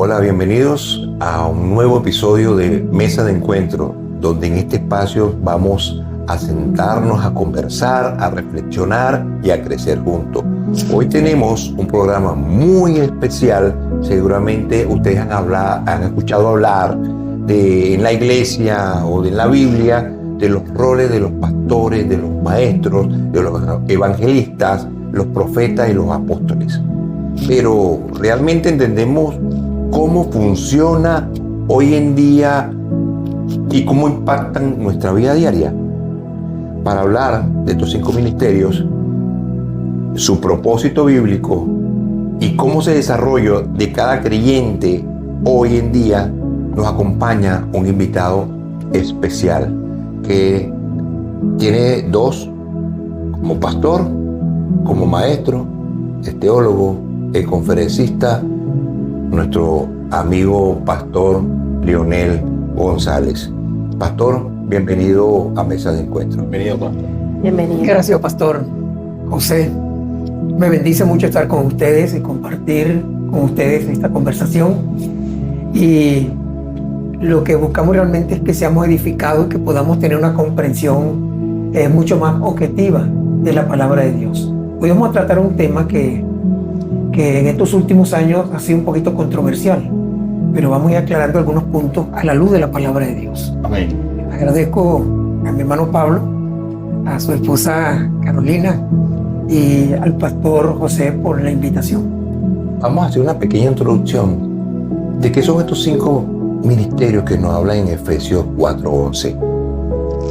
Hola, bienvenidos a un nuevo episodio de Mesa de Encuentro, donde en este espacio vamos a sentarnos, a conversar, a reflexionar y a crecer juntos. Hoy tenemos un programa muy especial. Seguramente ustedes han escuchado hablar en la iglesia o en la Biblia de los roles de los pastores, de los maestros, de los evangelistas, los profetas y los apóstoles. Pero realmente entendemos cómo funciona hoy en día y cómo impactan nuestra vida diaria. Para hablar de estos 5 ministerios, su propósito bíblico y cómo se desarrolla de cada creyente hoy en día, nos acompaña un invitado especial que tiene 2, como pastor, como maestro, es teólogo, es conferencista, nuestro amigo pastor Leonel González. Pastor, bienvenido a Mesa de Encuentro. Bienvenido, pastor. Bienvenido. Gracias, pastor José. Me bendice mucho estar con ustedes y compartir con ustedes esta conversación. Y lo que buscamos realmente es que seamos edificados y que podamos tener una comprensión mucho más objetiva de la palabra de Dios. Hoy vamos a tratar un tema que en estos últimos años ha sido un poquito controversial, pero vamos a ir aclarando algunos puntos a la luz de la palabra de Dios. Amén. Agradezco a mi hermano Pablo, a su esposa Carolina y al pastor José por la invitación. Vamos a hacer una pequeña introducción de qué son estos 5 ministerios que nos hablan en Efesios 4:11.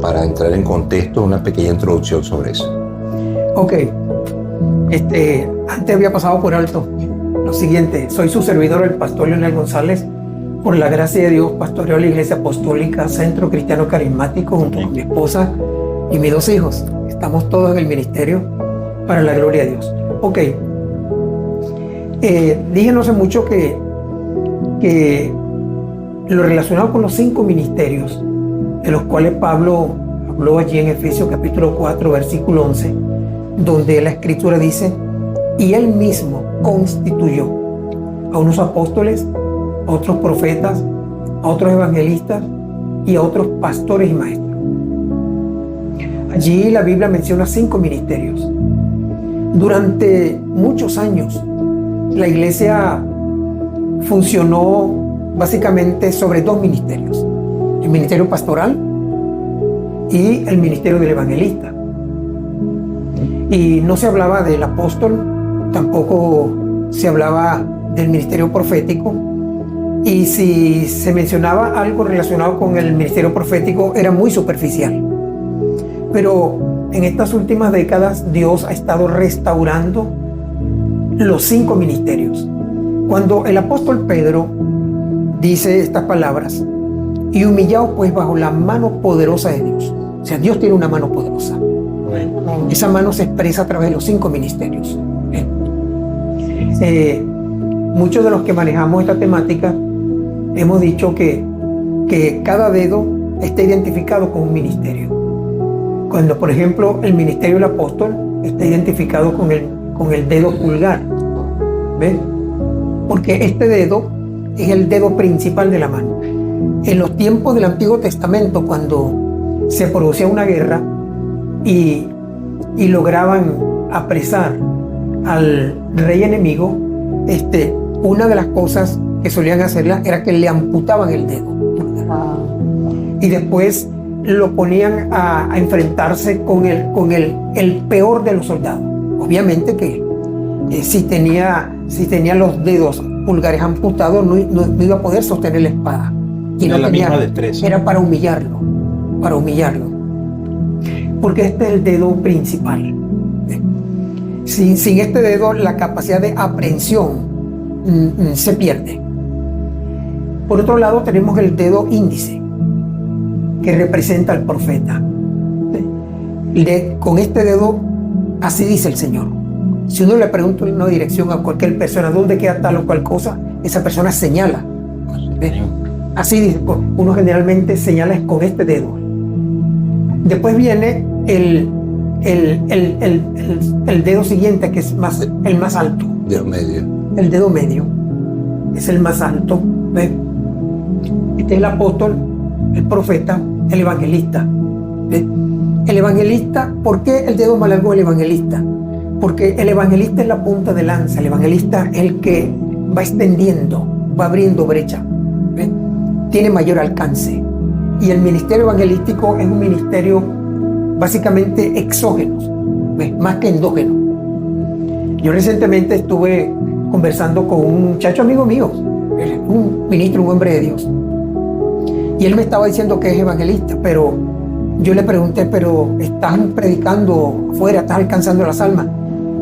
Para entrar en contexto, una pequeña introducción sobre eso. Ok. Antes había pasado por alto lo siguiente. Soy su servidor, el pastor Leonel González. Por la gracia de Dios, pastoreo la Iglesia Apostólica Centro Cristiano Carismático junto con mi esposa y mis 2 hijos. Estamos todos en el ministerio para la gloria de Dios. Ok. Dije no hace mucho que lo relacionado con los 5 ministerios, de los cuales Pablo habló allí en Efesios capítulo 4, versículo 11, donde la Escritura dice: y él mismo constituyó a unos apóstoles, a otros profetas, a otros evangelistas y a otros pastores y maestros. Allí la Biblia menciona 5 ministerios. Durante muchos años la iglesia funcionó básicamente sobre 2 ministerios: el ministerio pastoral y el ministerio del evangelista. Y no se hablaba del apóstol, tampoco se hablaba del ministerio profético, y si se mencionaba algo relacionado con el ministerio profético era muy superficial. Pero en estas últimas décadas Dios ha estado restaurando los 5 ministerios. Cuando el apóstol Pedro dice estas palabras: y humillaos pues bajo la mano poderosa de Dios. O sea, Dios tiene una mano poderosa. Amén. Esa mano se expresa a través de los 5 ministerios. Muchos de los que manejamos esta temática hemos dicho que cada dedo está identificado con un ministerio. Cuando, por ejemplo, el ministerio del apóstol está identificado con el dedo pulgar. ¿Ven? Porque este dedo es el dedo principal de la mano. En los tiempos del Antiguo Testamento, cuando se producía una guerra y lograban apresar al rey enemigo, una de las cosas que solían hacerla era que le amputaban el dedo y después lo ponían a enfrentarse con el peor de los soldados. Obviamente que si tenía los dedos pulgares amputados no iba a poder sostener la espada. Y Era no la tenía, misma destreza. era para humillarlo. Porque este es el dedo principal. Sin este dedo la capacidad de aprehensión se pierde. Por otro lado tenemos el dedo índice, que representa al profeta. Con este dedo, así dice el Señor. Si uno le pregunta en una dirección a cualquier persona dónde queda tal o cual cosa, esa persona señala. ¿Ve? Así dice, uno generalmente señala con este dedo. Después viene el dedo siguiente, que es el más alto. Dedo medio. El dedo medio. es el más alto. ¿Ve? Este es el apóstol, el profeta, el evangelista. ¿Ve? El evangelista, ¿por qué el dedo más largo del evangelista? Porque el evangelista es la punta de lanza, el evangelista es el que va extendiendo, va abriendo brecha, ¿ve? Tiene mayor alcance. Y el ministerio evangelístico es un ministerio básicamente exógeno, ¿ve? Más que endógeno. Yo recientemente estuve conversando con un muchacho amigo mío, un ministro, un hombre de Dios, y él me estaba diciendo que es evangelista, pero yo le pregunté, pero ¿estás predicando afuera? ¿Estás alcanzando las almas?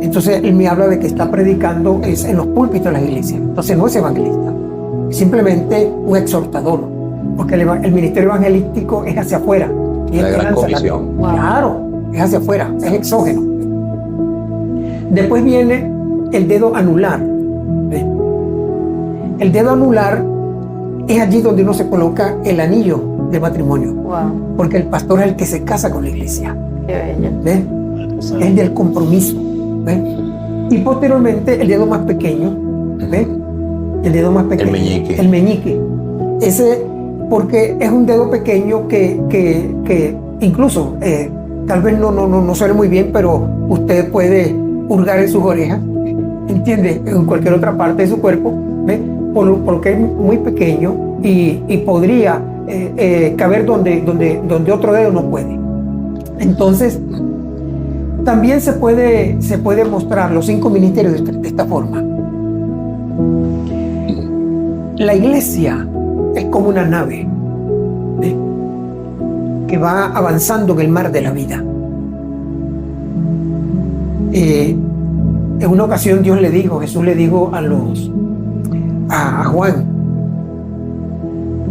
Entonces él me habla de que está predicando es en los púlpitos de las iglesias. Entonces no es evangelista, es simplemente un exhortador, porque el ministerio evangelístico es hacia afuera. La gran comisión. Claro, es hacia afuera, es exógeno. Después viene el dedo anular. ¿Ve? El dedo anular es allí donde uno se coloca el anillo de matrimonio. Wow. Porque el pastor es el que se casa con la iglesia. Qué bello. ¿Ve? Es del compromiso. ¿Ve? Y posteriormente el dedo más pequeño. ¿Ve? El dedo más pequeño. El meñique. El meñique. Ese, porque es un dedo pequeño que incluso tal vez no suene muy bien, pero usted puede hurgar en sus orejas, ¿entiende? En cualquier otra parte de su cuerpo, ¿ve? Porque es muy pequeño y podría caber donde otro dedo no puede. Entonces, también se puede mostrar los 5 ministerios de esta forma. La iglesia es como una nave, ¿ve? Que va avanzando en el mar de la vida. En una ocasión Jesús le dijo a Juan: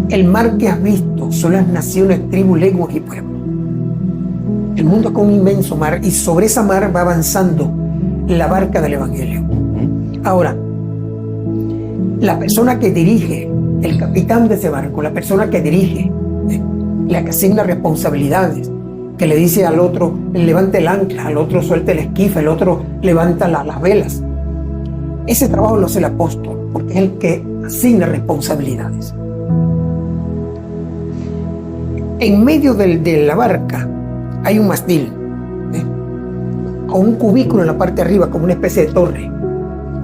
el mar que has visto son las naciones, tribus, lenguas y pueblos. El mundo es como un inmenso mar, y sobre esa mar va avanzando la barca del evangelio. Ahora, la persona que dirige, el capitán de ese barco, la persona que dirige, la que asigna responsabilidades, que le dice al otro, levante el ancla, al otro suelte el esquife, el otro levanta las velas. Ese trabajo lo hace el apóstol, porque es el que asigna responsabilidades. En medio de la barca hay un mástil, con un cubículo en la parte de arriba, como una especie de torre.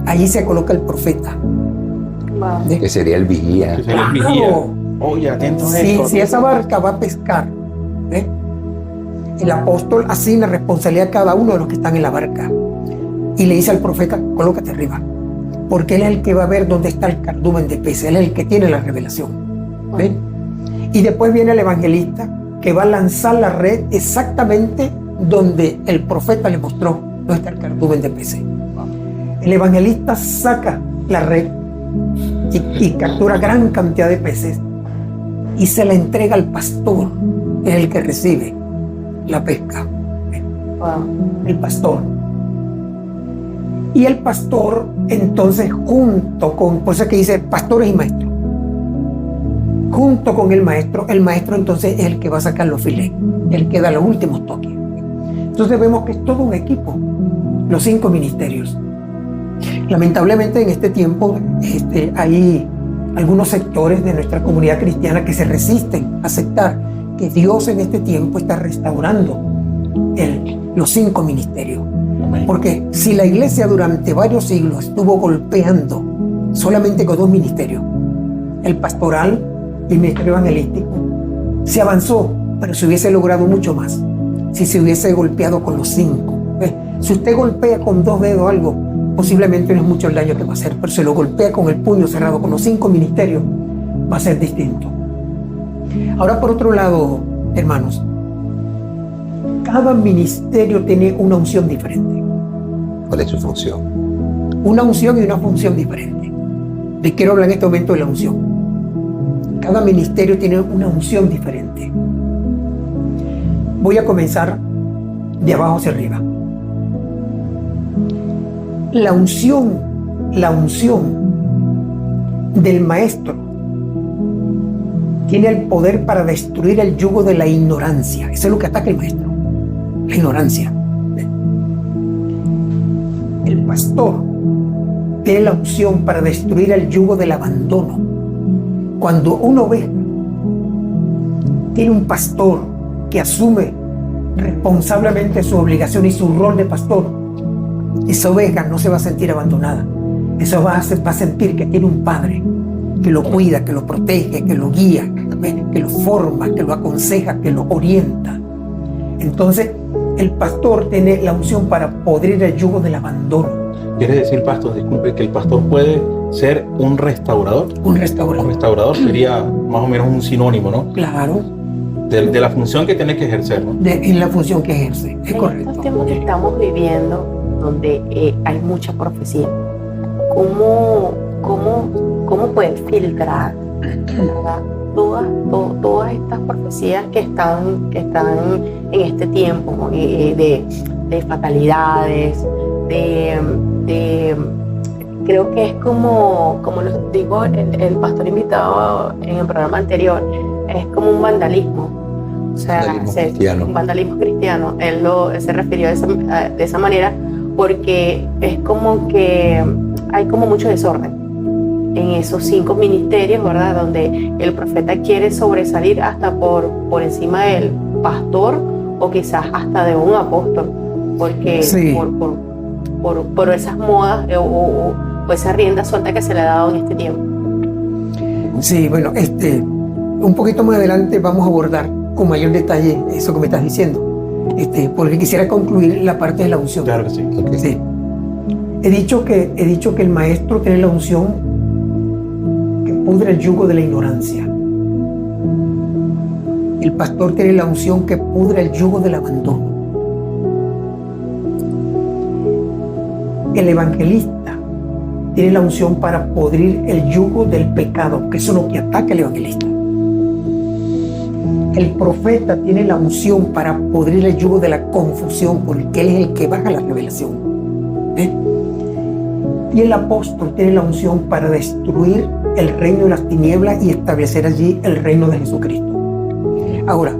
Allí se coloca el profeta. Wow. Que sería el vigía. Claro. Oye, atento a esto. Si esa barca va a pescar, ¿ve? El apóstol asigna responsabilidad a cada uno de los que están en la barca y le dice al profeta: colócate arriba, porque él es el que va a ver dónde está el cardumen de peces, él es el que tiene la revelación. ¿Ve? Y después viene el evangelista, que va a lanzar la red exactamente donde el profeta le mostró dónde está el cardumen de peces. El evangelista saca la red y captura gran cantidad de peces y se la entrega al pastor, es el que recibe la pesca. Wow. El pastor. Y el pastor, entonces, junto con, por eso es que dice pastores y maestros, junto con el maestro entonces es el que va a sacar los filets, el que da los últimos toques. Entonces vemos que es todo un equipo, los 5 ministerios. Lamentablemente en este tiempo hay algunos sectores de nuestra comunidad cristiana que se resisten a aceptar que Dios en este tiempo está restaurando los 5 ministerios. Porque si la iglesia durante varios siglos estuvo golpeando solamente con 2 ministerios, el pastoral y el ministerio evangelístico, se avanzó, pero se hubiese logrado mucho más si se hubiese golpeado con los 5. Si usted golpea con 2 dedos algo, posiblemente no es mucho el daño que va a hacer, pero si lo golpea con el puño cerrado, con los 5 ministerios, va a ser distinto. Ahora, por otro lado, hermanos, cada ministerio tiene una unción diferente. ¿Cuál es su función? Una unción y una función diferente. Les quiero hablar en este momento de la unción. Cada ministerio tiene una unción diferente. Voy a comenzar de abajo hacia arriba. La unción del maestro tiene el poder para destruir el yugo de la ignorancia. Eso es lo que ataca el maestro, la ignorancia. El pastor tiene la unción para destruir el yugo del abandono. Cuando una oveja tiene un pastor que asume responsablemente su obligación y su rol de pastor, esa oveja no se va a sentir abandonada. Esa va a sentir que tiene un padre que lo cuida, que lo protege, que lo guía, que lo forma, que lo aconseja, que lo orienta. Entonces, el pastor tiene la unción para podrir el yugo del abandono. ¿Quiere decir, pastor, disculpe, que el pastor puede ser un restaurador? Un restaurador. Un restaurador sería más o menos un sinónimo, ¿no? Claro. De la función que tiene que ejercer, ¿no? En la función que ejerce, es En correcto. estos tiempos que estamos viviendo, donde hay mucha profecía, ¿cómo puedes filtrar, ¿verdad?, todas estas profecías que están en este tiempo, de fatalidades, creo que es como lo dijo el pastor invitado en el programa anterior, es como un vandalismo. O sea, un vandalismo cristiano. Él se refirió de esa manera porque es como que hay como mucho desorden en esos 5 ministerios, ¿verdad? Donde el profeta quiere sobresalir hasta por encima del pastor o quizás hasta de un apóstol, porque sí, por esas modas o esa rienda suelta que se le ha dado en este tiempo. Sí, bueno, un poquito más adelante vamos a abordar con mayor detalle eso que me estás diciendo, porque quisiera concluir la parte de la unción. Claro que sí. Okay. Sí. He dicho que el maestro tiene la unción que pudre el yugo de la ignorancia. El pastor tiene la unción que pudre el yugo del abandono. El evangelista tiene la unción para podrir el yugo del pecado, que eso es lo que ataca al evangelista. El profeta tiene la unción para podrir el yugo de la confusión, porque él es el que baja la revelación. Y el apóstol tiene la unción para destruir el reino de las tinieblas y establecer allí el reino de Jesucristo. Ahora,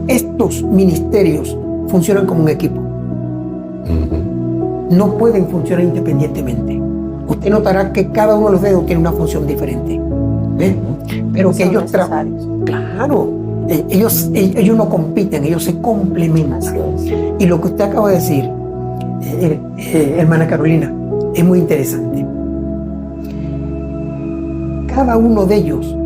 estos ministerios funcionan como un equipo. No pueden funcionar independientemente. Usted notará que cada uno de los dedos tiene una función diferente. ¿Ves? Pero que ellos trabajan. Claro, ellos no compiten, ellos se complementan. Y lo que usted acaba de decir, hermana Carolina, es muy interesante. Cada uno de ellos,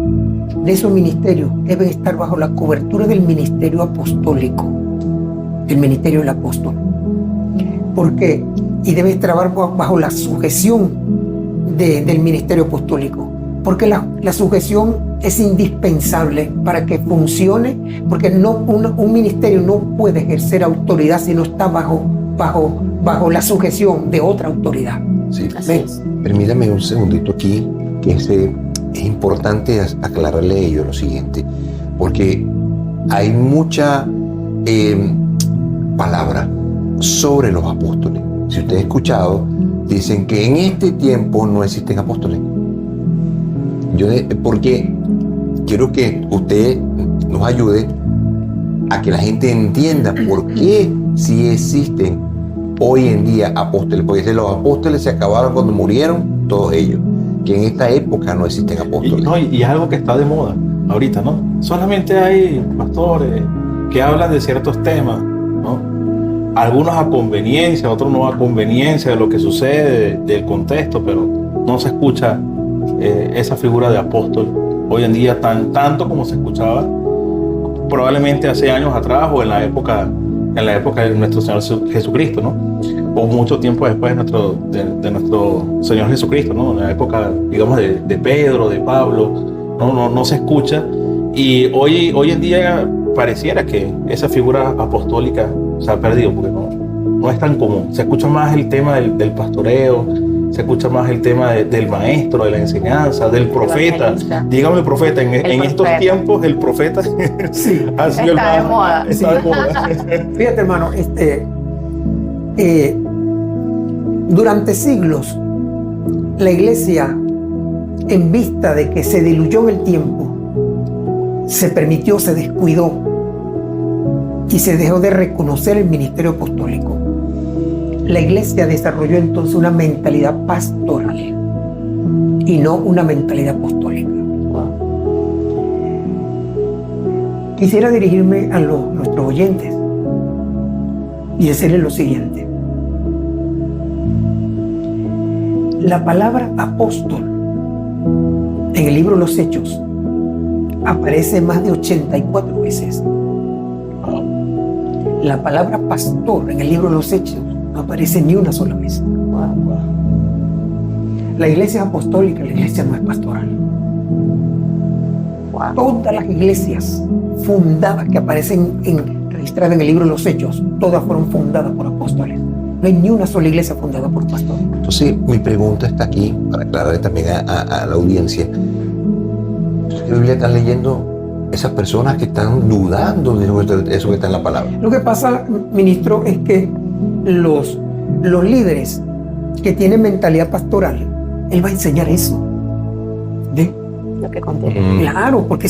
de esos ministerios, deben estar bajo la cobertura del ministerio apostólico, del ministerio del apóstol. ¿Por qué? Y debe estar bajo la sujeción del ministerio apostólico, porque la sujeción es indispensable para que funcione, porque un ministerio no puede ejercer autoridad si no está bajo la sujeción de otra autoridad. Sí. ¿Ves? Permítame un segundito aquí, que es importante aclararle a ellos lo siguiente, porque hay mucha palabra sobre los apóstoles. Si usted ha escuchado, dicen que en este tiempo no existen apóstoles. Porque quiero que usted nos ayude a que la gente entienda por qué sí existen hoy en día apóstoles, porque los apóstoles se acabaron cuando murieron todos ellos, que en esta época no existen apóstoles. Y es algo que está de moda ahorita, ¿no? Solamente hay pastores que hablan de ciertos temas, ¿no? Algunos a conveniencia, otros no a conveniencia de lo que sucede, del contexto, pero no se escucha esa figura de apóstol hoy en día tanto como se escuchaba probablemente hace años atrás o en la época de nuestro Señor Jesucristo, ¿no? O mucho tiempo después de nuestro Señor Jesucristo, ¿no? En la época, digamos, de Pedro, de Pablo, no se escucha. Y hoy en día pareciera que esa figura apostólica se ha perdido, porque no es tan común. Se escucha más el tema del pastoreo, se escucha más el tema del maestro, de la enseñanza, del profeta. Dígame, profeta, en estos tiempos el profeta sí, ha sido está de moda. Está de moda. Fíjate, hermano, durante siglos la iglesia, en vista de que se diluyó en el tiempo, se permitió, se descuidó y se dejó de reconocer el ministerio apostólico. La iglesia desarrolló entonces una mentalidad pastoral y no una mentalidad apostólica. Quisiera dirigirme a nuestros oyentes y decirles lo siguiente. La palabra apóstol en el libro de los Hechos aparece más de 84 veces. La palabra pastor en el libro de los Hechos no aparece ni una sola vez. La iglesia es apostólica, la iglesia no es pastoral. Todas las iglesias fundadas que aparecen registradas en el libro de los Hechos, todas fueron fundadas por apóstoles. No hay ni una sola iglesia fundada por pastores. Entonces, mi pregunta está aquí, para aclararle también a la audiencia. ¿Qué Biblia están leyendo esas personas que están dudando de eso que está en la palabra? Lo que pasa, ministro, es que los líderes que tienen mentalidad pastoral, él va a enseñar eso. ¿Ve? Lo que contiene. Claro, porque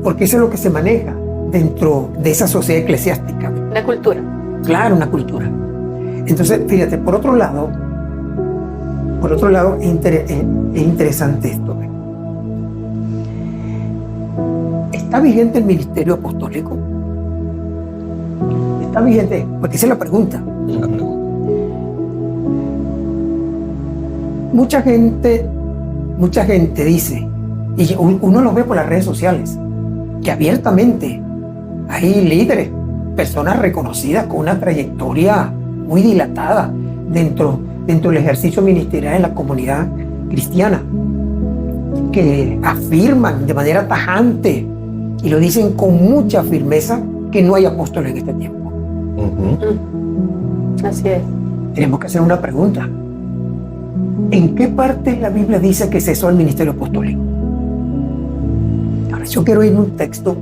porque eso es lo que se maneja dentro de esa sociedad eclesiástica. Una cultura. Claro, una cultura. Entonces, fíjate, por otro lado, es interesante esto. ¿Está vigente el ministerio apostólico? ¿Está vigente? Porque esa es la pregunta. Mucha gente dice, y uno lo ve por las redes sociales, que abiertamente hay líderes, personas reconocidas con una trayectoria muy dilatada dentro del ejercicio ministerial en la comunidad cristiana, que afirman de manera tajante y lo dicen con mucha firmeza que no hay apóstoles en este tiempo. Así es. Tenemos que hacer una pregunta. ¿En qué parte la Biblia dice que cesó el ministerio apostólico? Ahora yo quiero ir a un texto.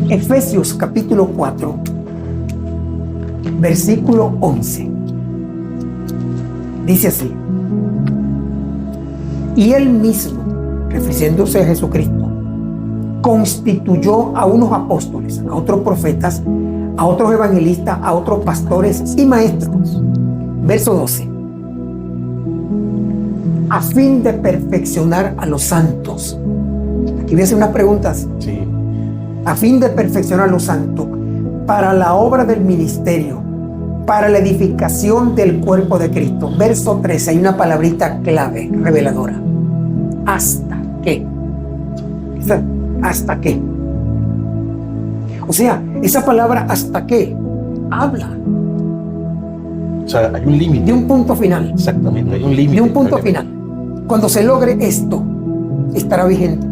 Efesios capítulo 4, versículo 11. Dice así: y él mismo, refiriéndose a Jesucristo, constituyó a unos apóstoles, a otros profetas, a otros evangelistas, a otros pastores y maestros. Verso 12. A fin de perfeccionar a los santos. Aquí voy a hacer unas preguntas. Sí. A fin de perfeccionar a los santos, para la obra del ministerio, para la edificación del cuerpo de Cristo. Verso 13, hay una palabrita clave, reveladora. ¿Hasta qué? ¿Hasta qué? O sea, esa palabra ¿hasta qué? Habla O sea, hay un límite. de un punto final. Exactamente, hay un límite. De un punto final. Cuando se logre esto, estará vigente.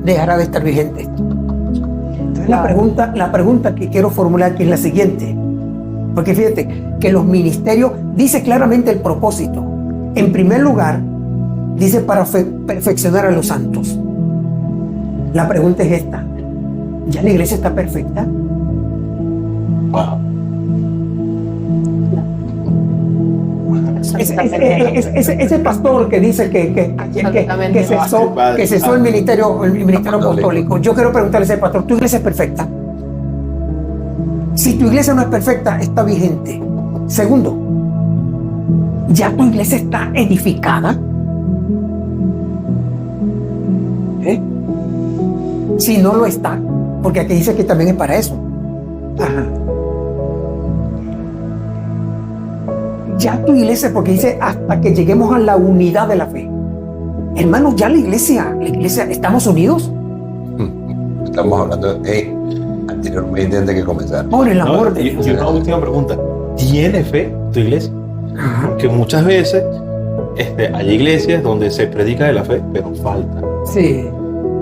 Dejará de estar vigente esto. Entonces la pregunta que quiero formular aquí es la siguiente. Porque fíjate que los ministerios, dice claramente el propósito. En primer lugar, dice para perfeccionar a los santos. La pregunta es esta: ¿ya la iglesia está perfecta? Wow. Ese pastor que dice que cesó el ministerio apostólico, yo quiero preguntarle a ese pastor: ¿tu iglesia es perfecta? Si tu iglesia no es perfecta, está vigente. Segundo, ¿ya tu iglesia está edificada? Si no lo está, porque aquí dice que también es para eso. Ajá. Ya tu iglesia, porque dice hasta que lleguemos a la unidad de la fe. Hermanos, ya la iglesia, ¿estamos unidos? Estamos hablando anteriormente, antes de que comenzar. Por el amor de Y Dios. una última pregunta: ¿tiene fe tu iglesia? Ajá. Porque muchas veces hay iglesias donde se predica de la fe, pero falta. Sí,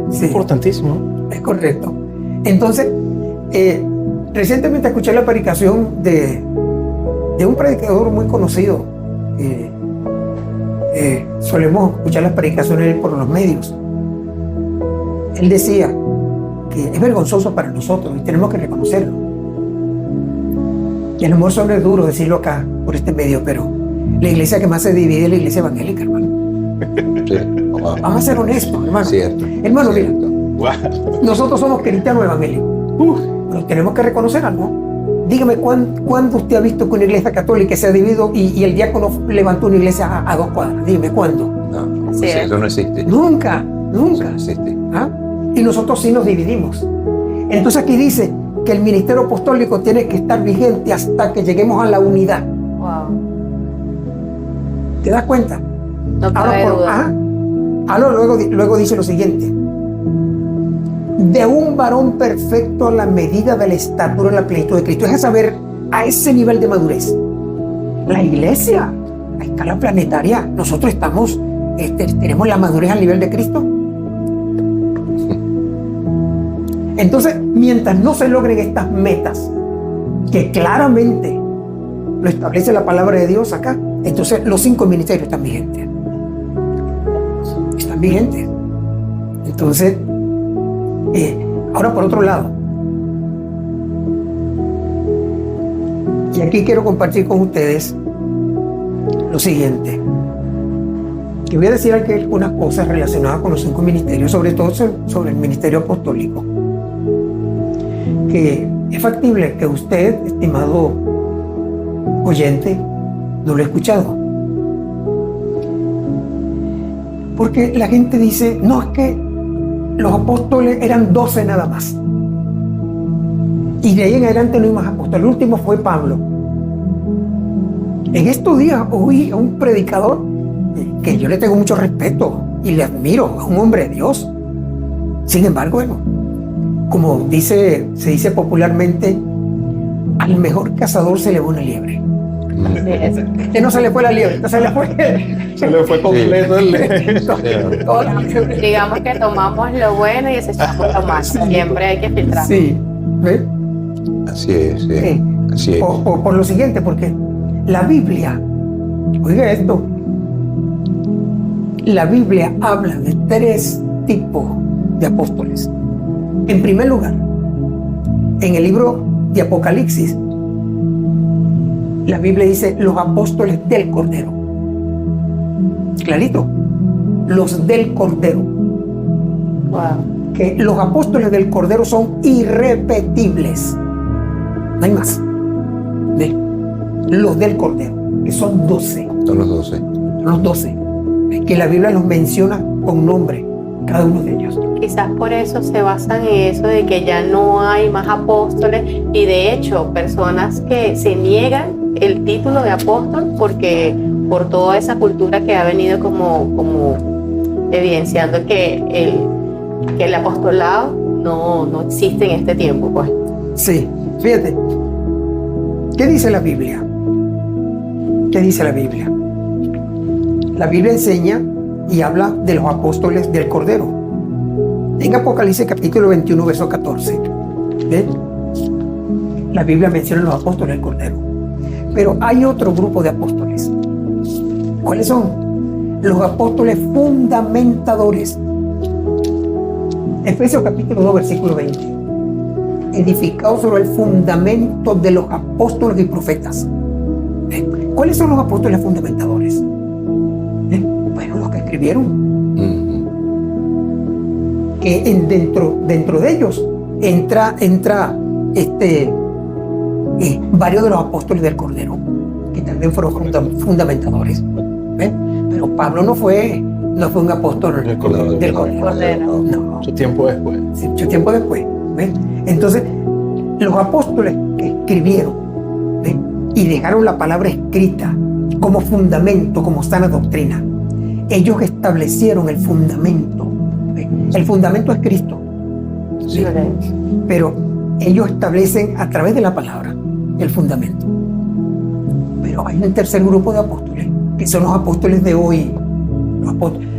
Es sí, importantísimo. es correcto. Entonces, recientemente escuché la predicación de un predicador muy conocido. Solemos escuchar las predicaciones por los medios. Él decía que es vergonzoso para nosotros y tenemos que reconocerlo. Y a lo mejor suena duro decirlo acá por este medio, pero la iglesia que más se divide es la iglesia evangélica, hermano. Sí. Vamos a ser honestos, hermano. Cierto. Hermano, mira, Cierto. Wow. nosotros somos cristianos evangélicos, pero tenemos que reconocer algo. dígame ¿cuándo usted ha visto que una iglesia católica se ha dividido y el diácono levantó una iglesia a 2 cuadras? Dígame, ¿cuándo? No, eso no existe. Nunca. Eso no existe. ¿Ah? Y nosotros sí nos dividimos. Entonces aquí dice que el ministerio apostólico tiene que estar vigente hasta que lleguemos a la unidad. Wow. ¿Te das cuenta? No cabe duda. Ahora luego dice lo siguiente: de un varón perfecto a la medida de la estatura de la plenitud de Cristo. Es saber, a ese nivel de madurez. La iglesia, a escala planetaria, nosotros estamos, tenemos la madurez al nivel de Cristo. Entonces, mientras no se logren estas metas, que claramente lo establece la palabra de Dios acá, entonces los 5 ministerios están vigentes. Están vigentes. Entonces, ahora por otro lado, y aquí quiero compartir con ustedes lo siguiente, que voy a decir aquí algunas cosas relacionadas con los 5 ministerios, sobre todo sobre el ministerio apostólico, que es factible que usted, estimado oyente, no lo he escuchado. Porque la gente dice, no, es que los apóstoles eran 12 nada más. Y de ahí en adelante no hay más apóstoles. El último fue Pablo. En estos días oí a un predicador que yo le tengo mucho respeto y le admiro, a un hombre de Dios. Sin embargo, bueno, como se dice popularmente, al mejor cazador se le va una liebre. Que no se le fue la liebre, no se le fue. Se le fue completo el Digamos que tomamos lo bueno y desechamos lo malo. Siempre hay que filtrar. Sí, ¿ves? Así es, sí. Así es. Por lo siguiente, porque la Biblia, oiga esto, la Biblia habla de 3 tipos de apóstoles. En primer lugar, en el libro de Apocalipsis, la Biblia dice los apóstoles del Cordero. Clarito, los del Cordero. Wow. Que los apóstoles del Cordero son irrepetibles. No hay más. Los del Cordero, que son 12. Son los 12. Son los 12. Que la Biblia los menciona con nombre, cada uno de ellos. Quizás por eso se basan en eso de que ya no hay más apóstoles, y de hecho personas que se niegan el título de apóstol porque por toda esa cultura que ha venido como evidenciando que el apostolado no existe en este tiempo, pues. Sí, fíjate. ¿Qué dice la Biblia? ¿Qué dice la Biblia? La Biblia enseña y habla de los apóstoles del Cordero. En Apocalipsis capítulo 21, verso 14. ¿Ves? La Biblia menciona los apóstoles del Cordero. Pero hay otro grupo de apóstoles. ¿Cuáles son? Los apóstoles fundamentadores. Efesios capítulo 2, versículo 20. Edificados sobre el fundamento de los apóstoles y profetas. ¿Cuáles son los apóstoles fundamentadores? Bueno, los que escribieron. Que dentro de ellos entra varios de los apóstoles del Cordero, que también fueron fundamentadores. ¿Ves? Pero Pablo no fue un apóstol del Cordero. No. Mucho tiempo después. Sí, mucho tiempo después. ¿Ves? Entonces, los apóstoles que escribieron, ¿ves? Y dejaron la palabra escrita como fundamento, como sana doctrina, ellos establecieron el fundamento. ¿Ves? El fundamento es Cristo. ¿Sí? Pero ellos establecen a través de la palabra el fundamento. Pero hay un tercer grupo de apóstoles, que son los apóstoles de hoy.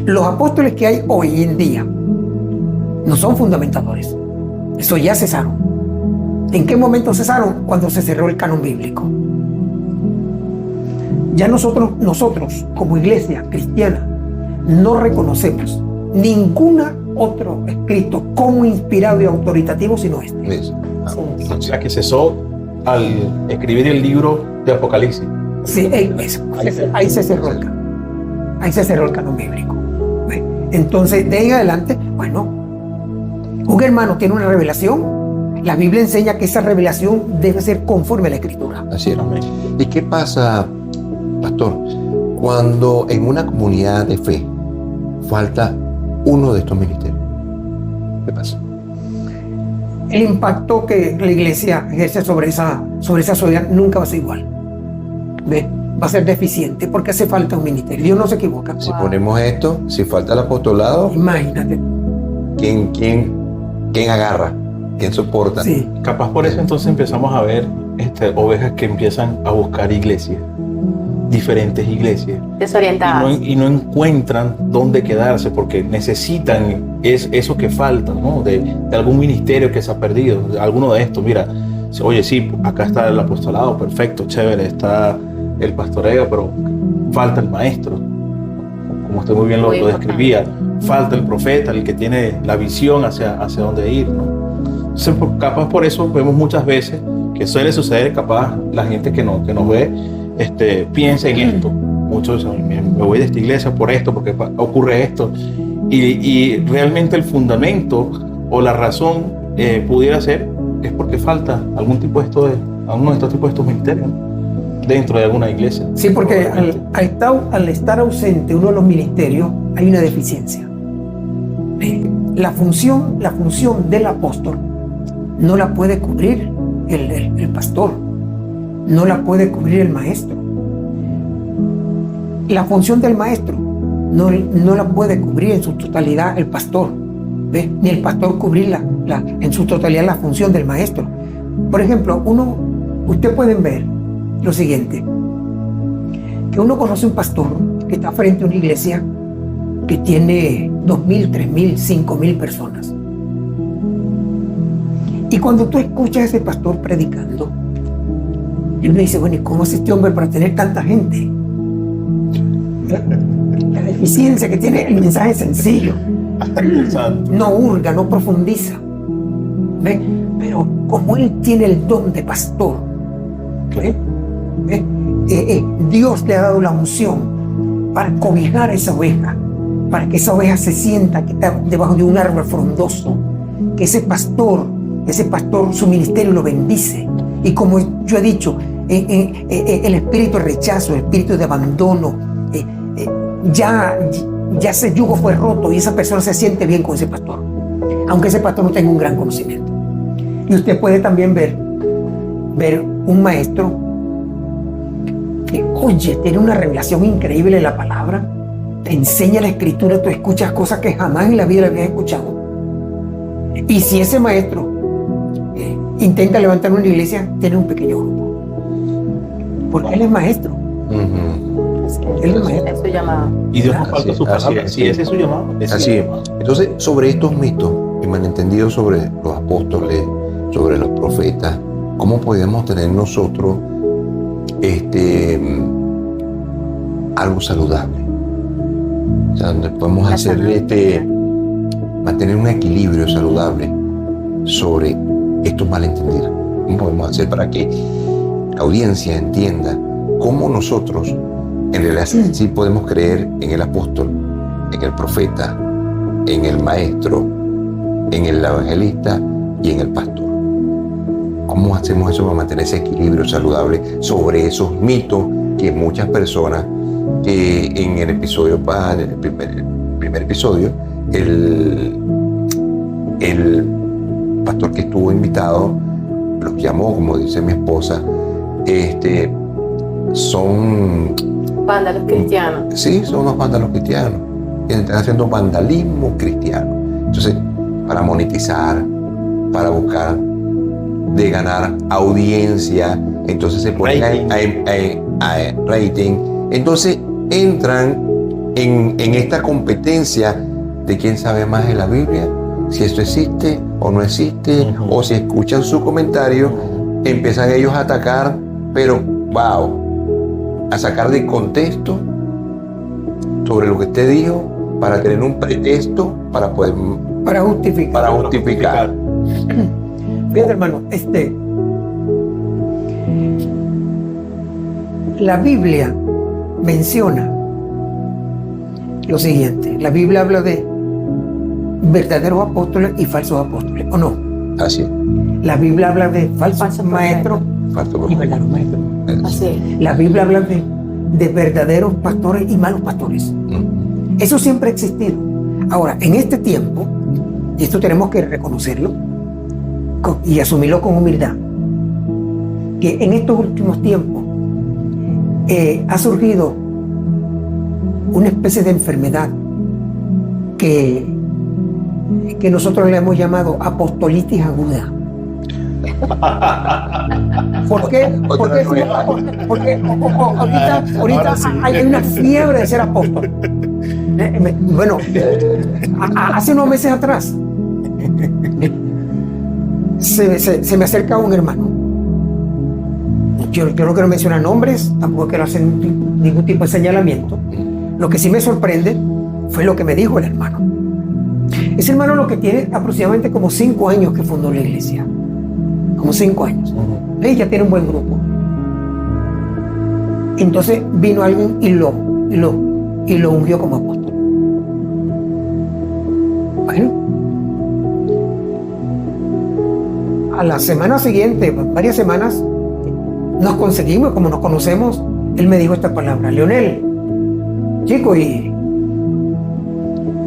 Los apóstoles que hay hoy en día no son fundamentadores. Eso ya cesaron. ¿En qué momento cesaron? Cuando se cerró el canon bíblico. Ya nosotros como iglesia cristiana no reconocemos ningún otro escrito como inspirado y autoritativo sino este. O sea que cesó al escribir el libro de Apocalipsis. Sí, ahí se cerró el canon. Ahí se cerró el canon bíblico. Entonces, de ahí en adelante, bueno, un hermano tiene una revelación, La Biblia enseña que esa revelación debe ser conforme a la Escritura. Así es. ¿Y qué pasa, pastor, cuando en una comunidad de fe falta uno de estos ministerios? ¿Qué pasa? El impacto que la iglesia ejerce sobre esa sociedad nunca va a ser igual. ¿Ve? Va a ser deficiente porque hace falta un ministerio. Dios no se equivoca. Si ponemos esto, si falta el apostolado, imagínate. ¿Quién agarra? ¿Quién soporta? Sí. Capaz por eso entonces empezamos a ver ovejas que empiezan a buscar iglesias, diferentes iglesias, desorientadas, y no encuentran dónde quedarse porque necesitan eso que falta, ¿no? de algún ministerio que se ha perdido, alguno de estos. Mira, oye, sí, acá está el apostolado, perfecto, chévere, está el pastoreo, pero falta el maestro, como usted muy bien lo describía, falta el profeta, el que tiene la visión hacia dónde ir, ¿no? Entonces, capaz por eso vemos muchas veces que suele suceder, capaz la gente que nos ve piensa en esto. Muchos dicen, me voy de esta iglesia por esto, porque ocurre esto. Y realmente el fundamento o la razón pudiera ser es porque falta algún tipo alguno de estos tipos de estos ministerios dentro de alguna iglesia. Sí, porque al estar ausente uno de los ministerios hay una deficiencia. La función del apóstol no la puede cubrir el pastor, no la puede cubrir el maestro. La función del maestro no la puede cubrir en su totalidad el pastor, ¿ves? Ni el pastor cubrir en su totalidad la función del maestro. Por ejemplo, ustedes pueden ver lo siguiente, que uno conoce un pastor que está frente a una iglesia que tiene 2.000, 3.000, 5.000 personas. Y cuando tú escuchas a ese pastor predicando, y uno dice, bueno, ¿y cómo hace este hombre para tener tanta gente? La deficiencia que tiene el mensaje sencillo. No hurga, no profundiza. ¿Ve? Pero como él tiene el don de pastor, Dios le ha dado la unción para cobijar a esa oveja, para que esa oveja se sienta que está debajo de un árbol frondoso, que ese pastor, su ministerio lo bendice. Y como yo he dicho, el espíritu de rechazo, el espíritu de abandono, ya ese yugo fue roto y esa persona se siente bien con ese pastor, aunque ese pastor no tenga un gran conocimiento. Y usted puede también ver un maestro que, oye, tiene una revelación increíble de la palabra, te enseña la escritura, tú escuchas cosas que jamás en la vida habías escuchado. Y si ese maestro intenta levantar una iglesia, tiene un pequeño grupo, porque él es maestro. Él es maestro. Es su llamado. Y Dios nos falta su palabra. Sí, ese es su llamado. Así es. Entonces, sobre estos mitos y malentendidos sobre los apóstoles, sobre los profetas, ¿cómo podemos tener nosotros algo saludable? O sea, donde podemos hacer mantener un equilibrio saludable sobre estos malentendidos. ¿Cómo podemos hacer para que la audiencia entienda cómo nosotros en realidad sí podemos creer en el apóstol, en el profeta, en el maestro, en el evangelista y en el pastor? ¿Cómo hacemos eso para mantener ese equilibrio saludable sobre esos mitos que muchas personas, que en el episodio, el primer episodio, el pastor que estuvo invitado los llamó, como dice mi esposa, son vándalos cristianos. Sí, son unos vándalos cristianos. Están haciendo vandalismo cristiano. Entonces, para monetizar, para buscar de ganar audiencia, entonces se ponen a rating. Entonces entran en esta competencia de quién sabe más de la Biblia, si esto existe o no existe, o si escuchan su comentario, empiezan ellos a atacar, pero a sacar de contexto sobre lo que usted dijo para tener un pretexto para justificar. Fíjate, hermano, la Biblia menciona lo siguiente. La Biblia habla de verdaderos apóstoles y falsos apóstoles, ¿o no? Así es. La Biblia habla de falsos maestros y verdaderos maestros. Así es. La Biblia habla de verdaderos pastores y malos pastores. Eso siempre ha existido. Ahora, en este tiempo, y esto tenemos que reconocerlo y asumirlo con humildad, que en estos últimos tiempos ha surgido una especie de enfermedad que nosotros le hemos llamado apostolitis aguda. ¿Por qué? Porque ahorita hay una fiebre de ser apóstol. Bueno, hace unos meses atrás se me acerca un hermano. Yo no quiero mencionar nombres, tampoco quiero hacer ningún tipo de señalamiento. Lo que sí me sorprende fue lo que me dijo el hermano. Ese hermano lo que tiene aproximadamente como 5 años que fundó la iglesia. Como 5 años. Ya tiene un buen grupo. Entonces vino alguien y lo ungió como apóstol. Bueno, a la semana siguiente, varias semanas, nos conseguimos, como nos conocemos, él me dijo esta palabra: Leonel, chico, y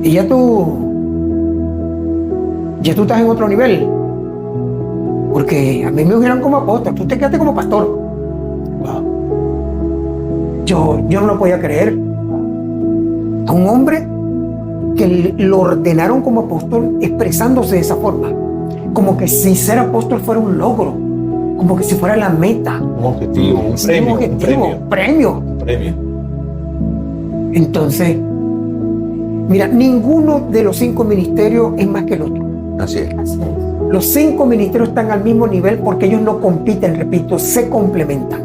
ya tú estás en otro nivel, porque a mí me ungieron como apóstol, tú te quedaste como pastor. Yo no lo podía creer. A un hombre que lo ordenaron como apóstol expresándose de esa forma, como que si ser apóstol fuera un logro, como que si fuera la meta, un objetivo, un premio. Entonces, mira, ninguno de los 5 ministerios es más que el otro. Así es. Los 5 ministerios están al mismo nivel porque ellos no compiten, repito, se complementan.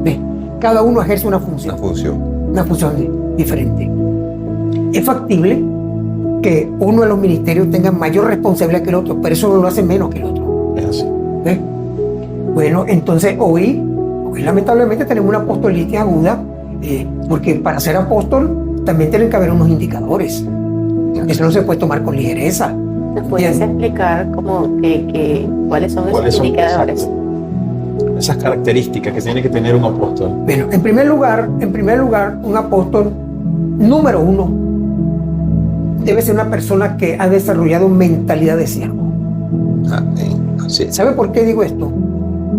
¿Ves? Cada uno ejerce una función diferente. Es factible que uno de los ministerios tenga mayor responsabilidad que el otro, pero eso no lo hace menos que el otro. Es así. ¿Ves? Bueno, entonces hoy lamentablemente tenemos una apostolitis aguda, porque para ser apóstol también tienen que haber unos indicadores. Eso no se puede tomar con ligereza. ¿Nos puedes explicar cuáles son esos indicadores? Esas características que tiene que tener un apóstol. Bueno, en primer lugar, un apóstol, número 1, debe ser una persona que ha desarrollado mentalidad de siervo. Así es. ¿Sabe por qué digo esto?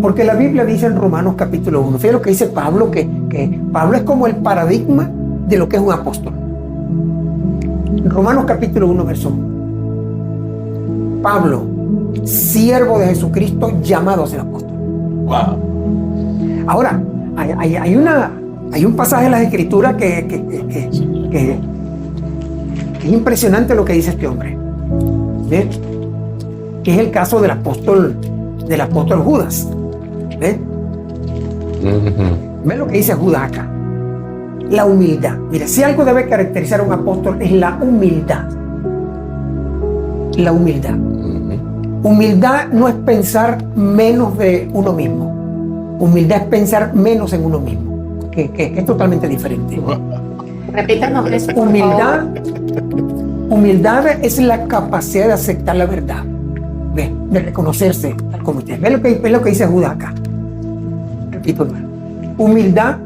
Porque la Biblia dice en Romanos capítulo 1, fíjate lo que dice Pablo, que Pablo es como el paradigma de lo que es un apóstol. Romanos capítulo 1, verso 1. Pablo, siervo de Jesucristo, llamado a ser apóstol. Wow. Ahora, hay un pasaje en las Escrituras que es impresionante lo que dice este hombre. ¿Ves? Que es el caso del apóstol Judas. ¿Ves? ¿Ves lo que dice Judas acá? La humildad. Mira, si algo debe caracterizar a un apóstol es la humildad. La humildad. Humildad no es pensar menos de uno mismo. Humildad es pensar menos en uno mismo, que es totalmente diferente. Repítanos eso. Humildad es la capacidad de aceptar la verdad, de reconocerse tal como usted. Ve lo que dice Judas acá. Repito, hermano. Humildad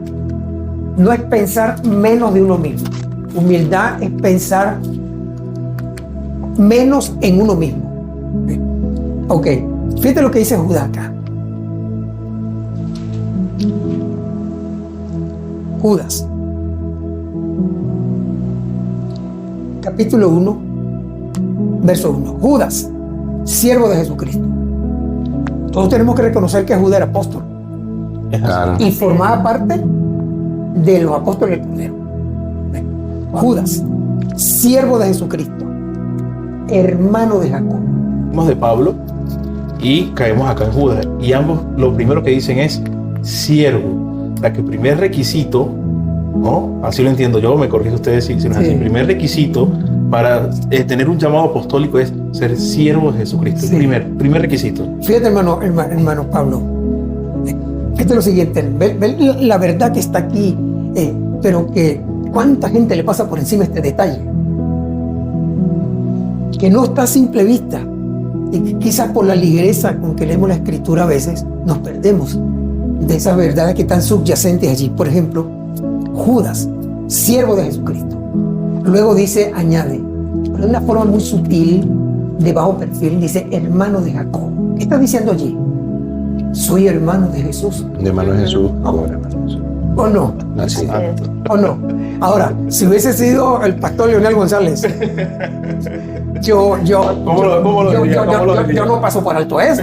no es pensar menos de uno mismo. Humildad es pensar menos en uno mismo. Ok, fíjate lo que dice Judas acá. Judas, capítulo 1, verso 1. Judas, siervo de Jesucristo. Todos tenemos que reconocer que Judas era apóstol. Claro. Y formaba parte de los apóstoles del Cordero. Judas, siervo de Jesucristo, hermano de Jacob. De Pablo y caemos acá en Judas, y ambos lo primero que dicen es siervo. O sea, que el primer requisito, ¿no? Así lo entiendo yo, me corrigen ustedes si no es así. El primer requisito para tener un llamado apostólico es ser siervo de Jesucristo. Sí. Primer requisito. Fíjate, hermano Pablo, esto es lo siguiente, ve la verdad que está aquí, pero que cuánta gente le pasa por encima este detalle, que no está a simple vista, Y quizás por la ligereza con que leemos la Escritura a veces nos perdemos de esas verdades que están subyacentes allí. Por ejemplo, Judas, siervo de Jesucristo. Luego dice, añade, de una forma muy sutil, de bajo perfil, dice hermano de Jacob. ¿Qué está diciendo allí? Soy hermano de Jesús. De hermano de Jesús, amor, hermano de Jesús. ¿O no? Así. ¿O no? Ahora, si hubiese sido el pastor Leonel González, yo no paso por alto eso.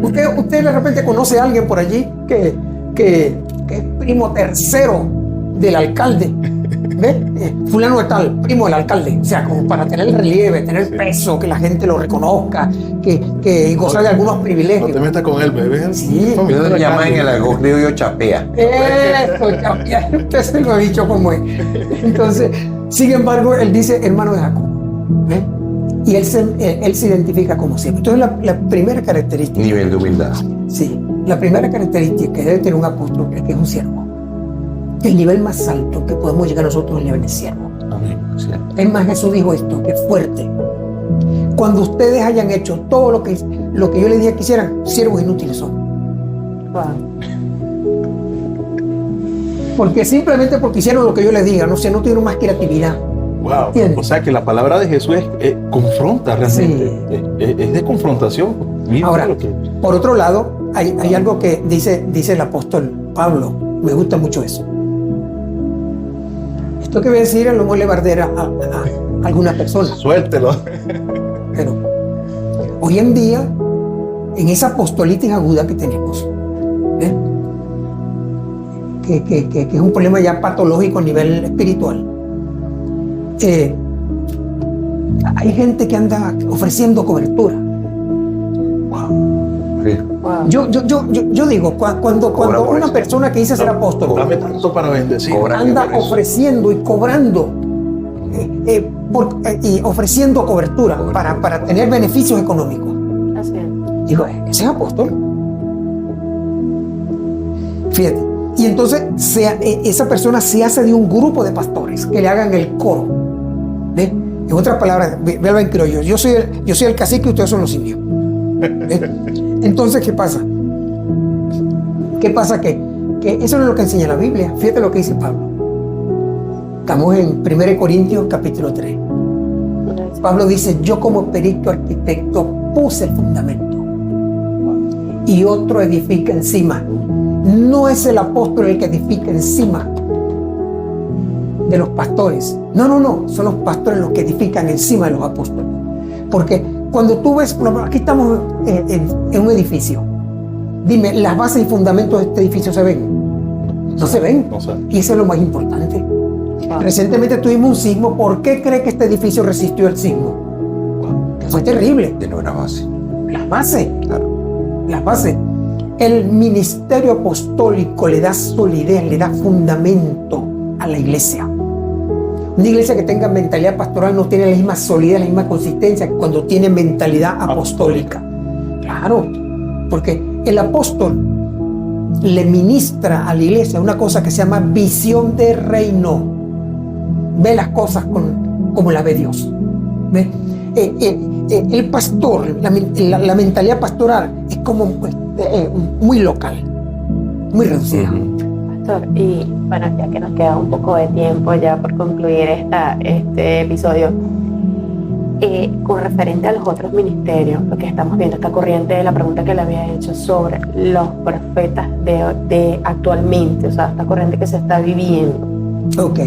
Usted de repente conoce a alguien por allí que es primo tercero del alcalde. ¿Ve? Fulano de tal, primo del alcalde. O sea, como para tener relieve, tener peso, que la gente lo reconozca, que gozar de algunos privilegios. No te metas con él, bebé. Sí. Yo le llaman en el argot criollo chapea. Eso, chapea. Usted se lo ha dicho como es. Entonces, sin embargo, él dice hermano de Jacob. ¿Ve? Y él se identifica como siervo. Entonces, la primera característica. Nivel de humildad. Sí, la primera característica que debe tener un apóstol es que es un siervo. El nivel más alto que podemos llegar nosotros es el nivel de siervo. Amén. Sí. Es más, Jesús dijo esto, que es fuerte. Cuando ustedes hayan hecho todo lo que yo les dije que hicieran, siervos inútiles son. Wow. Porque simplemente porque hicieron lo que yo les diga, no tuvieron más creatividad. Wow. ¿Entiendes? O sea que la palabra de Jesús confronta realmente. Sí. Es de confrontación. Mira Ahora, lo que... por otro lado, hay algo que dice el apóstol Pablo. Me gusta mucho eso. Esto que voy a decir lo hemos levardera a algunas personas. Suéltelo. Pero hoy en día, en esa apostolitis aguda que tenemos, ¿eh? que es un problema ya patológico a nivel espiritual, hay gente que anda ofreciendo cobertura. Sí. Wow. Yo digo, cuando por una eso. persona que dice ser apóstol Dame tanto para bendecir. Cobra. anda por eso. ofreciendo y cobrando y ofreciendo cobertura para tener beneficios económicos, Así es. digo, ese es apóstol. Fíjate. Y entonces esa persona se hace de un grupo de pastores que le hagan el coro. ¿Ve? En otras palabras, véalo en criollo. Yo soy el cacique y ustedes son los indios. ¿Ve? Entonces, ¿qué pasa? ¿Qué pasa? Que eso no es lo que enseña la Biblia. Fíjate lo que dice Pablo. Estamos en 1 Corintios capítulo 3. Pablo dice, yo como perito arquitecto puse el fundamento y otro edifica encima. No es el apóstol el que edifica encima de los pastores. No. Son los pastores los que edifican encima de los apóstoles. Porque cuando tú ves, aquí estamos en un edificio. Dime, ¿las bases y fundamentos de este edificio se ven? No se ven. No sé. Y eso es lo más importante. Wow. Recientemente tuvimos un sismo. ¿Por qué cree que este edificio resistió el sismo? Fue terrible. De nueva base. Las bases. Claro. Las bases. El ministerio apostólico le da solidez, le da fundamento a la iglesia. Una iglesia que tenga mentalidad pastoral no tiene la misma solidez, la misma consistencia que cuando tiene mentalidad apostólica. Claro, porque el apóstol le ministra a la iglesia una cosa que se llama visión de reino. Ve las cosas como la ve Dios. ¿Ve? El pastor, la mentalidad pastoral es como muy local, muy reducida. Pastor, y bueno, ya que nos queda un poco de tiempo ya por concluir este episodio, con referente a los otros ministerios, lo que estamos viendo, esta corriente de la pregunta que le había hecho sobre los profetas de actualmente, o sea, esta corriente que se está viviendo. Ok,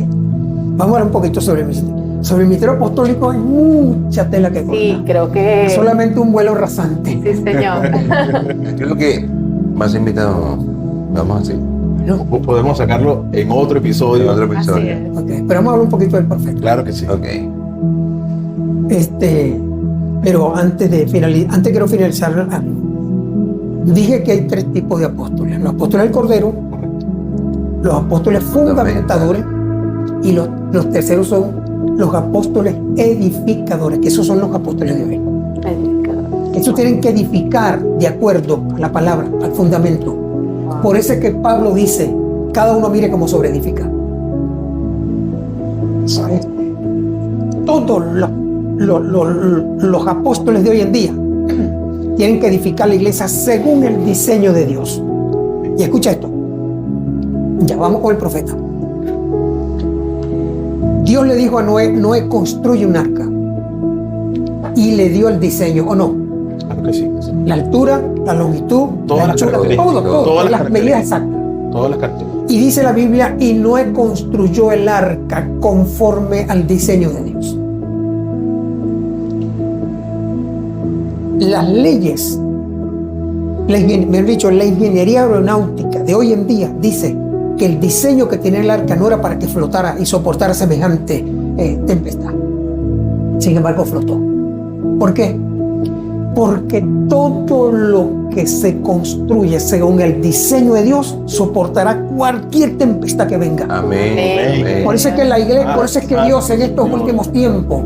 vamos a hablar un poquito sobre el ministerio. Sobre el ministerio apostólico hay mucha tela que cortar. Sí, creo que... Solamente un vuelo rasante. Sí, señor. Creo que más invitados vamos a hacer ¿No? Podemos sacarlo en otro episodio. en otro Así episodio. es. Ok, pero vamos a hablar un poquito del profeta. Claro que sí. Ok. Pero antes quiero finalizar algo. Dije que hay tres tipos de apóstoles: los apóstoles del Cordero, los apóstoles fundamentadores y los terceros son los apóstoles edificadores, que esos son los apóstoles de hoy. Esos tienen que edificar de acuerdo a la palabra, al fundamento. Por eso es que Pablo dice, cada uno mire cómo sobreedifica. ¿Sabes? Todos los apóstoles de hoy en día tienen que edificar la iglesia según el diseño de Dios. Y escucha esto. Ya vamos con el profeta. Dios le dijo a Noé: Noé, construye un arca. Y le dio el diseño, ¿o no? Claro que sí. La altura, la longitud, todas la anchura, todas las medidas exactas. Todas las características. Y dice la Biblia: y Noé construyó el arca conforme al diseño de Dios. Las leyes, mejor dicho, la ingeniería aeronáutica de hoy en día dice que el diseño que tenía el arca no era para que flotara y soportara semejante tempestad. Sin embargo, flotó. ¿Por qué? Porque todo lo que se construye según el diseño de Dios soportará cualquier tempestad que venga. Amén. Por eso es que la iglesia, por eso es que Dios en estos últimos tiempos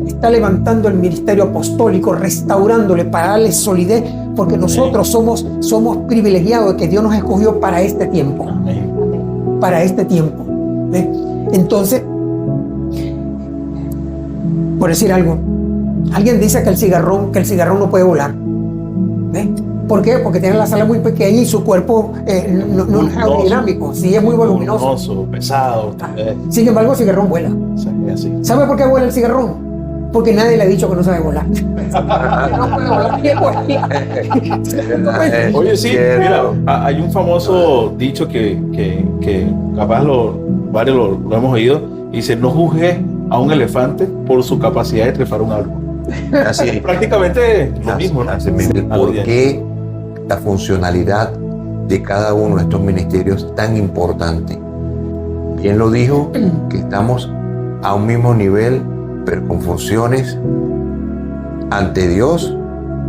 está levantando el ministerio apostólico, restaurándole para darle solidez, porque nosotros somos privilegiados de que Dios nos escogió para este tiempo. Para este tiempo. ¿Ve? Entonces, por decir algo, alguien dice que el cigarrón no puede volar. ¿Ve? ¿Por qué? Porque tiene la sala muy pequeña y su cuerpo no es aerodinámico, sí es muy voluminoso. Pesado. Sin embargo, el cigarrón vuela. Sí, así. ¿Sabe por qué vuela el cigarrón? Porque nadie le ha dicho que no sabe volar. No puede volar. Oye, sí, mira, hay un famoso dicho que capaz varios lo hemos oído. Dice: no juzgue a un elefante por su capacidad de trepar un árbol. Así es. Prácticamente lo mismo, ¿no? ¿Por qué la funcionalidad de cada uno de estos ministerios es tan importante? Bien lo dijo, que estamos a un mismo nivel, pero con funciones ante Dios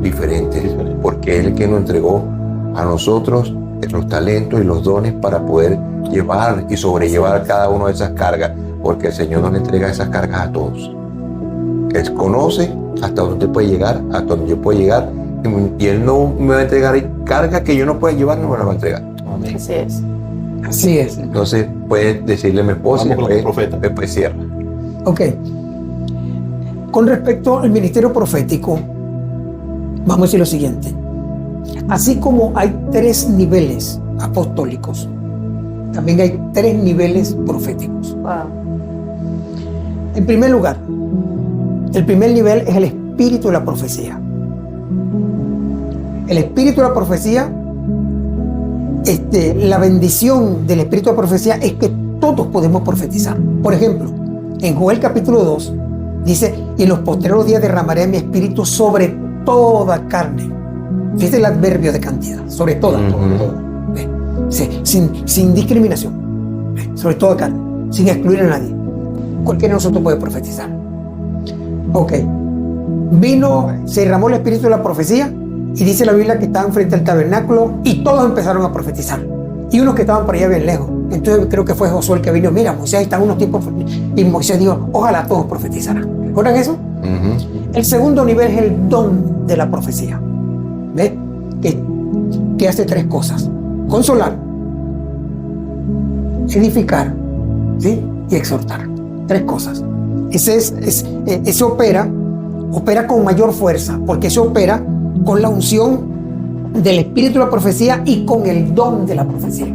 diferentes, porque es el que nos entregó a nosotros los talentos y los dones para poder llevar y sobrellevar cada una de esas cargas, porque el Señor nos entrega esas cargas a todos. Él conoce hasta dónde puede llegar, hasta dónde yo puedo llegar, y Él no me va a entregar cargas que yo no pueda llevar, no me las va a entregar. Así es. Así es. Entonces puede decirle a mi esposa y después cierra. Ok. Con respecto al ministerio profético, vamos a decir lo siguiente. Así como hay 3 niveles apostólicos, también hay 3 niveles proféticos. Wow. En primer lugar, el primer nivel es el espíritu de la profecía. El espíritu de la profecía, la bendición del espíritu de la profecía es que todos podemos profetizar. Por ejemplo, en Joel capítulo 2 dice: y en los postreros días derramaré mi espíritu sobre toda carne. Fíjate el adverbio de cantidad, sobre toda, sí, sin discriminación, sobre toda carne, sin excluir a nadie. Cualquiera de nosotros puede profetizar. Ok, se derramó el espíritu de la profecía, y dice la Biblia que estaban frente al tabernáculo y todos empezaron a profetizar, y unos que estaban por allá bien lejos. Entonces creo que fue Josué el que vino: mira, Moisés, están unos tiempos, y Moisés dijo: ojalá todos profetizaran. ¿Recuerdan eso? El segundo nivel es el don de la profecía. ¿Ves? Que hace 3 cosas: consolar, edificar, ¿sí? Y exhortar. 3 cosas. Ese opera con mayor fuerza, porque se opera con la unción del espíritu de la profecía y con el don de la profecía.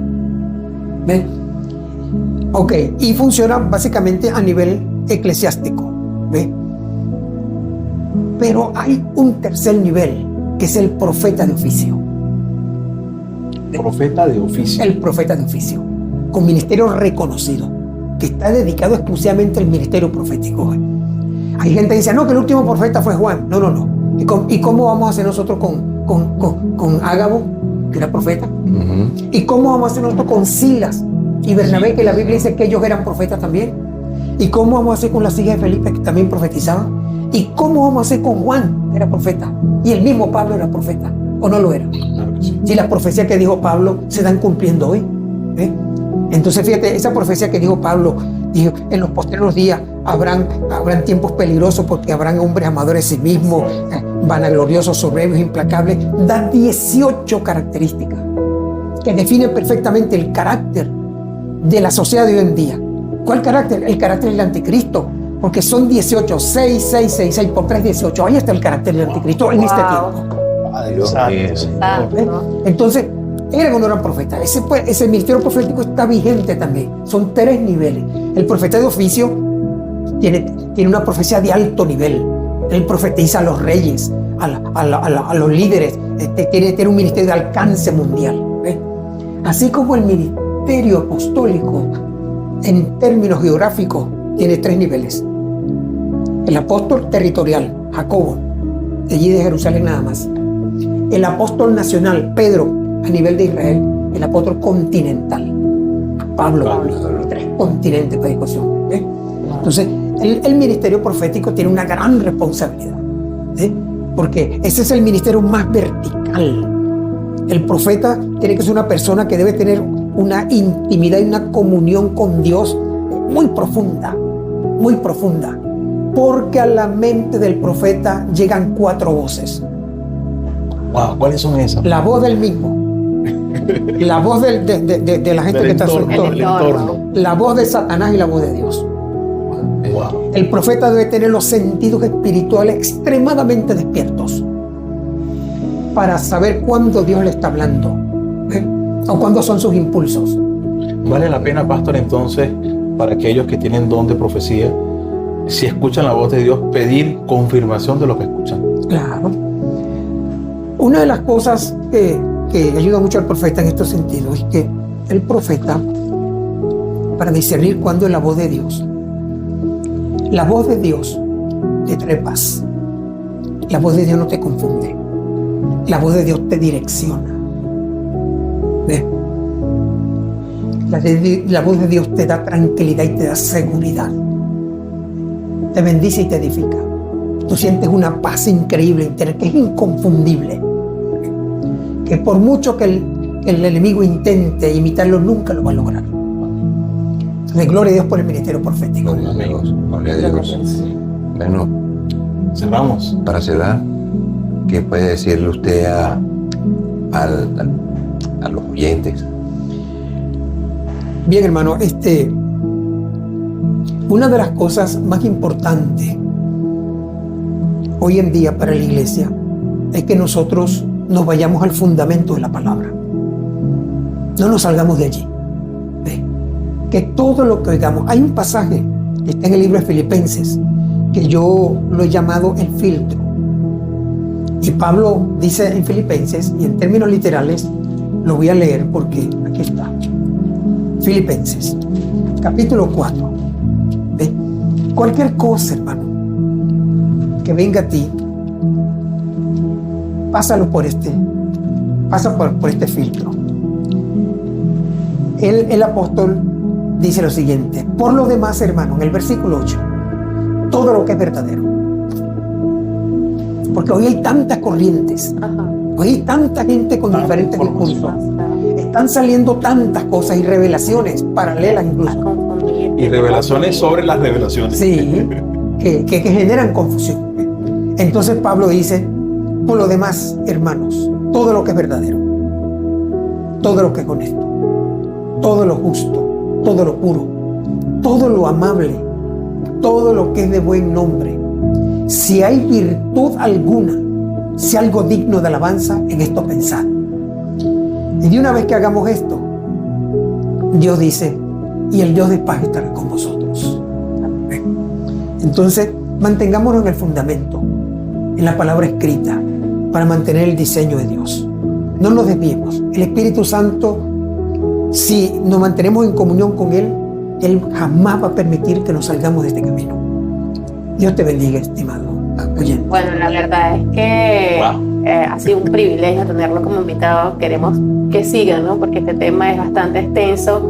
¿Ves? Ok, y funciona básicamente a nivel eclesiástico. ¿Ves? Pero hay un tercer nivel, que es el profeta de oficio. Profeta de oficio. El profeta de oficio, con ministerio reconocido, que está dedicado exclusivamente al ministerio profético. Hay gente que dice: no, que el último profeta fue Juan. No. ¿Y cómo vamos a hacer nosotros con Ágabo, que era profeta? ¿Y cómo vamos a hacer nosotros con Silas y Bernabé, que la Biblia dice que ellos eran profetas también? ¿Y cómo vamos a hacer con las hijas de Felipe, que también profetizaban? ¿Y cómo vamos a hacer con Juan, que era profeta? Y el mismo Pablo era profeta, ¿o no lo era? Claro que sí. Si las profecías que dijo Pablo se están cumpliendo hoy. Entonces fíjate, esa profecía que dijo Pablo, dijo: en los posteriores días habrán tiempos peligrosos, porque habrán hombres amadores de sí mismos, vanagloriosos, soberbios, implacables. Da 18 características que definen perfectamente el carácter de la sociedad de hoy en día. ¿Cuál carácter? El carácter del anticristo, porque son 18, 6, por 3, 18. Ahí está el carácter del anticristo en este tiempo. Dios mío. Entonces, eran o no eran profetas. Ese ministerio profético está vigente también. Son 3 niveles. El profeta de oficio tiene una profecía de alto nivel. Él profetiza a los reyes, a los líderes. Tiene un ministerio de alcance mundial. ¿Ves? Así como el ministerio apostólico, en términos geográficos, tiene 3 niveles. El apóstol territorial, Jacobo, de allí de Jerusalén nada más. El apóstol nacional, Pedro, a nivel de Israel. El apóstol continental, Pablo. 3 continentes para discusión. ¿Ves? Entonces, el ministerio profético tiene una gran responsabilidad. ¿Sí? Porque ese es el ministerio más vertical. El profeta tiene que ser una persona que debe tener una intimidad y una comunión con Dios muy profunda, muy profunda. Porque a la mente del profeta llegan 4 voces. Wow, ¿cuáles son esas? La voz del mismo, la voz de la gente que está a su entorno, la voz de Satanás y la voz de Dios. Wow. El profeta debe tener los sentidos espirituales extremadamente despiertos para saber cuándo Dios le está hablando, o cuándo son sus impulsos. Vale la pena, pastor, entonces, para aquellos que tienen don de profecía, si escuchan la voz de Dios, pedir confirmación de lo que escuchan. Claro. Una de las cosas que ayuda mucho al profeta en estos sentidos es que el profeta, para discernir cuándo es la voz de Dios te trae paz. La voz de Dios no te confunde. La voz de Dios te direcciona. ¿Ves? La voz de Dios te da tranquilidad y te da seguridad. Te bendice y te edifica. Tú sientes una paz increíble interior que es inconfundible. Que por mucho que el enemigo intente imitarlo, nunca lo va a lograr. Entonces, gloria a Dios por el ministerio profético. Gloria a Dios. Gloria a Dios. Bueno, cerramos. Para cerrar, ¿qué puede decirle usted a los oyentes? Bien, hermano, una de las cosas más importantes hoy en día para la iglesia es que nosotros nos vayamos al fundamento de la palabra. No nos salgamos de allí. Que todo lo que oigamos, hay un pasaje que está en el libro de Filipenses que yo lo he llamado el filtro, y Pablo dice en Filipenses, y en términos literales lo voy a leer porque aquí está. Filipenses capítulo 4. ¿Ve? Cualquier cosa, hermano, que venga a ti, pasa por este filtro. El apóstol dice lo siguiente: por lo demás, hermano, en el versículo 8, todo lo que es verdadero. Porque hoy hay tantas corrientes, hoy hay tanta gente con diferentes discursos, están saliendo tantas cosas y revelaciones paralelas incluso. Y revelaciones sobre las revelaciones. Sí, que generan confusión. Entonces Pablo dice: por lo demás, hermanos, todo lo que es verdadero, todo lo que es honesto, todo lo justo, todo lo puro, todo lo amable, todo lo que es de buen nombre, si hay virtud alguna, si algo digno de alabanza, en esto pensad. Y de una vez que hagamos esto, Dios dice: y el Dios de paz estará con vosotros. Entonces, mantengámonos en el fundamento, en la palabra escrita, para mantener el diseño de Dios. No nos desviemos. El Espíritu Santo, si nos mantenemos en comunión con Él, Él jamás va a permitir que nos salgamos de este camino. Dios te bendiga, estimado oyente. Bueno, la verdad es que ha sido un privilegio tenerlo como invitado. Queremos que siga, ¿no? Porque este tema es bastante extenso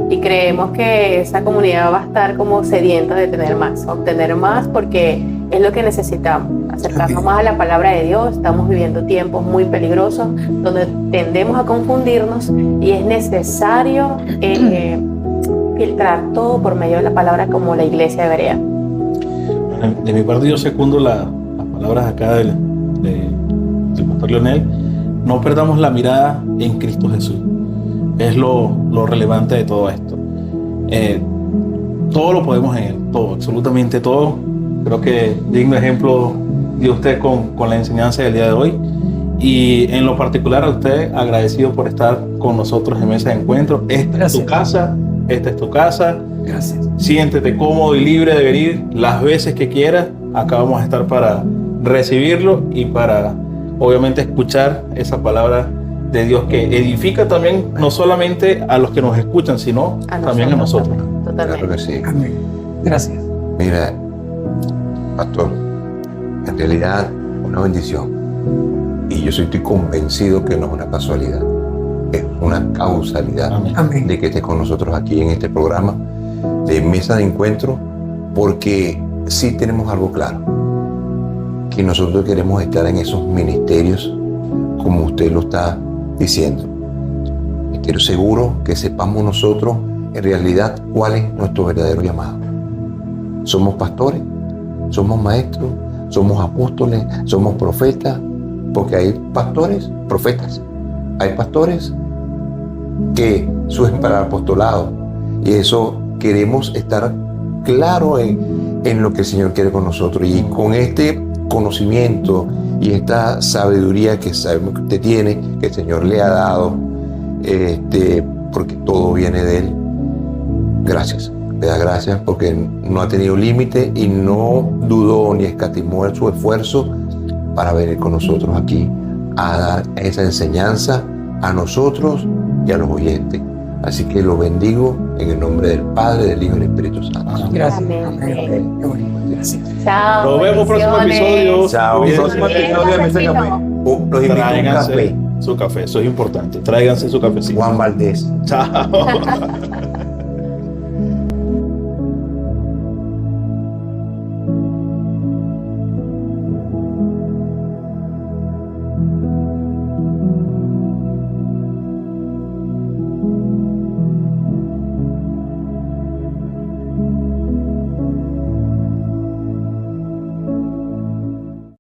y creemos que esa comunidad va a estar como sedienta de obtener más, porque es lo que necesitamos, acercarnos más a la palabra de Dios. Estamos viviendo tiempos muy peligrosos donde tendemos a confundirnos y es necesario filtrar todo por medio de la palabra, como la iglesia debería. De mi parte, yo secundo las palabras acá del pastor Leonel. No perdamos la mirada en Cristo Jesús. Es lo relevante de todo esto. Todo lo podemos en Él, todo, absolutamente todo. Creo que digno ejemplo dio usted con la enseñanza del día de hoy. Y en lo particular a usted, agradecido por estar con nosotros en Mesa de Encuentro. Esta es tu casa, esta es tu casa. Gracias. Siéntete cómodo y libre de venir las veces que quieras. Acá vamos a estar para recibirlo y para, obviamente, escuchar esa palabra de Dios que edifica también, no solamente a los que nos escuchan, sino también a nosotros. Totalmente. Claro que sí. Amén. Gracias. Mira, pastor, en realidad una bendición. Y yo estoy convencido que no es una casualidad, es una causalidad. Amén. De que estés con nosotros aquí en este programa de Mesa de Encuentro, porque sí tenemos algo claro, que nosotros queremos estar en esos ministerios como usted lo está diciendo. Estoy seguro que sepamos nosotros en realidad cuál es nuestro verdadero llamado. Somos pastores, somos maestros, somos apóstoles, somos profetas, porque hay pastores, profetas, hay pastores que suben para el apostolado, y eso queremos estar claro en lo que el Señor quiere con nosotros, y con este conocimiento y esta sabiduría que sabemos que usted tiene, que el Señor le ha dado, porque todo viene de Él. Gracias, le da gracias porque no ha tenido límite y no dudó ni escatimó en su esfuerzo para venir con nosotros aquí a dar esa enseñanza a nosotros y a los oyentes. Así que lo bendigo en el nombre del Padre, del Hijo y del Espíritu Santo. Gracias. Amén. Amén. Qué bonito. Gracias. Chao. Nos vemos próximo episodio. Chao. Cuídense. Próximo episodio de Mesa de Café. Los invito a un Tráiganse café. su café, eso es importante. Tráiganse su cafecito. Juan Valdés. Chao.